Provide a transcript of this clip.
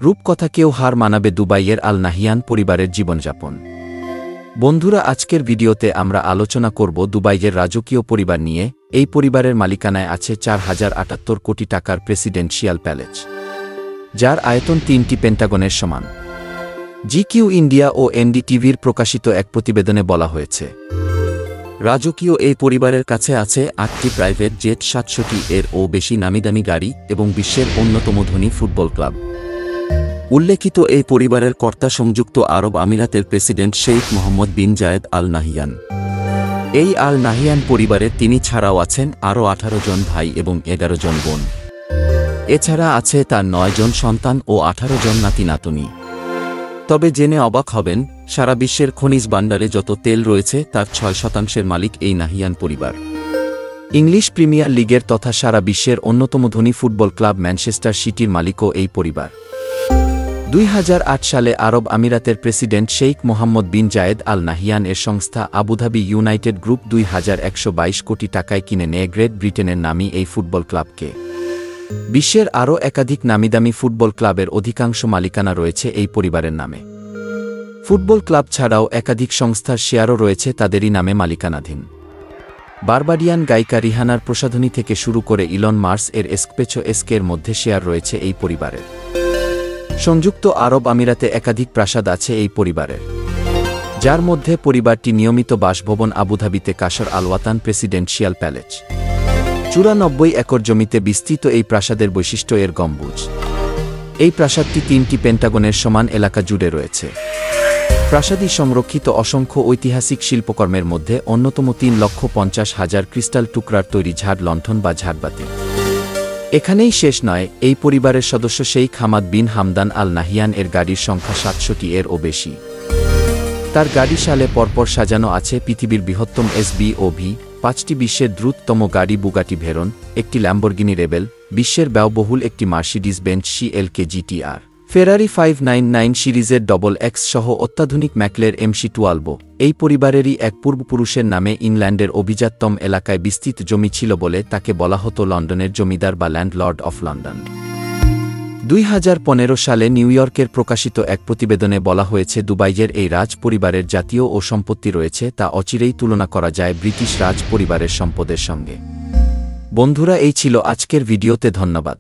রূপকথাকেও হার মানাবে দুবাইয়ের আল নাহিয়ান পরিবারের জীবনযাপন। বন্ধুরা, আজকের ভিডিওতে আমরা আলোচনা করব দুবাইয়ের রাজকীয় পরিবার নিয়ে। এই পরিবারের মালিকানায় আছে 4078 কোটি টাকার প্রেসিডেন্সিয়াল প্যালেস, যার আয়তন 3টি পেন্টাগনের সমান। জিকিউ ইন্ডিয়া ও এনডিটিভির প্রকাশিত এক প্রতিবেদনে বলা হয়েছে, রাজকীয় এই পরিবারের কাছে আছে 8টি প্রাইভেট জেট, 700টি এরও বেশি নামিদামি গাড়ি এবং বিশ্বের অন্যতম ধনী ফুটবল ক্লাব। উল্লেখিত এই পরিবারের কর্তা সংযুক্ত আরব আমিরাতের প্রেসিডেন্ট শেখ মোহাম্মদ বিন জায়েদ আল নাহিয়ান। এই আল নাহিয়ান পরিবারের তিনি ছাড়াও আছেন আরও 18 জন ভাই এবং 11 জন বোন। এছাড়া আছে তার 9 জন সন্তান ও 18 জন নাতি নাতনি। তবে জেনে অবাক হবেন, সারা বিশ্বের খনিজ ভান্ডারে যত তেল রয়েছে তার 6% মালিক এই নাহিয়ান পরিবার। ইংলিশ প্রিমিয়ার লিগের তথা সারা বিশ্বের অন্যতম ধনী ফুটবল ক্লাব ম্যানচেস্টার সিটির মালিকও এই পরিবার। 2008 সালে আরব আমিরাতের প্রেসিডেন্ট শেখ মোহাম্মদ বিন জায়েদ আল নাহিয়ান এর সংস্থা আবুধাবি ইউনাইটেড গ্রুপ 2122 কোটি টাকায় কিনে নেয় গ্রেট ব্রিটেনের নামী এই ফুটবল ক্লাবকে। বিশ্বের আরও একাধিক নামিদামি ফুটবল ক্লাবের অধিকাংশ মালিকানা রয়েছে এই পরিবারের নামে। ফুটবল ক্লাব ছাড়াও একাধিক সংস্থার শেয়ারও রয়েছে তাদেরই নামে মালিকানাধীন। বারবাডিয়ান গায়িকা রিহানার প্রসাধনী থেকে শুরু করে ইলন মার্স এর এসকেপেচো এসকের মধ্যে শেয়ার রয়েছে এই পরিবারের। সংযুক্ত আরব আমিরাতে একাধিক প্রাসাদ আছে এই পরিবারের, যার মধ্যে পরিবারটি নিয়মিত বাসভবন আবুধাবিতে কাসর আল ওয়াতান প্রেসিডেন্সিয়াল প্যালেস। 94 একর জমিতে বিস্তৃত এই প্রাসাদের বৈশিষ্ট্য এর গম্বুজ। এই প্রাসাদটি 3টি পেন্টাগনের সমান এলাকা জুড়ে রয়েছে। প্রাসাদই সংরক্ষিত অসংখ্য ঐতিহাসিক শিল্পকর্মের মধ্যে অন্যতম 3,50,000 ক্রিস্টাল টুকরার তৈরি ঝাড় লণ্ঠন বা ঝাড়বাতি। এখানেই শেষ নয়, এই পরিবারের সদস্য শেখ হামাদ বিন হামদান আল নাহিয়ান এর গাড়ির সংখ্যা 700টি এরও বেশি। তার গাড়ি সালে পরপর সাজানো আছে পৃথিবীর বৃহত্তম এসবিওভি, 5টি বিশ্বের দ্রুততম গাড়ি বুগাটি ভেরন, একটি ল্যাম্বরগিনি রেবেল, বিশ্বের ব্যয়বহুল একটি মার্সিডিজ বেঞ্জ CLK GTR, ফেরারি 599 সিরিজের XX সহ অত্যাধুনিক ম্যাকলের MC12। এই পরিবারেরই এক পূর্বপুরুষের নামে ইংল্যান্ডের অভিজাততম এলাকায় বিস্তৃত জমি ছিল বলে তাকে বলা হতো লন্ডনের জমিদার বা ল্যান্ডলর্ড অফ লন্ডন। 2015 সালে নিউ ইয়র্কের প্রকাশিত এক প্রতিবেদনে বলা হয়েছে, দুবাইয়ের এই রাজ পরিবারের জাতীয় ও সম্পত্তি রয়েছে তা অচিরেই তুলনা করা যায় ব্রিটিশ রাজ পরিবারের সম্পদের সঙ্গে। বন্ধুরা, এই ছিল আজকের ভিডিওতে। ধন্যবাদ।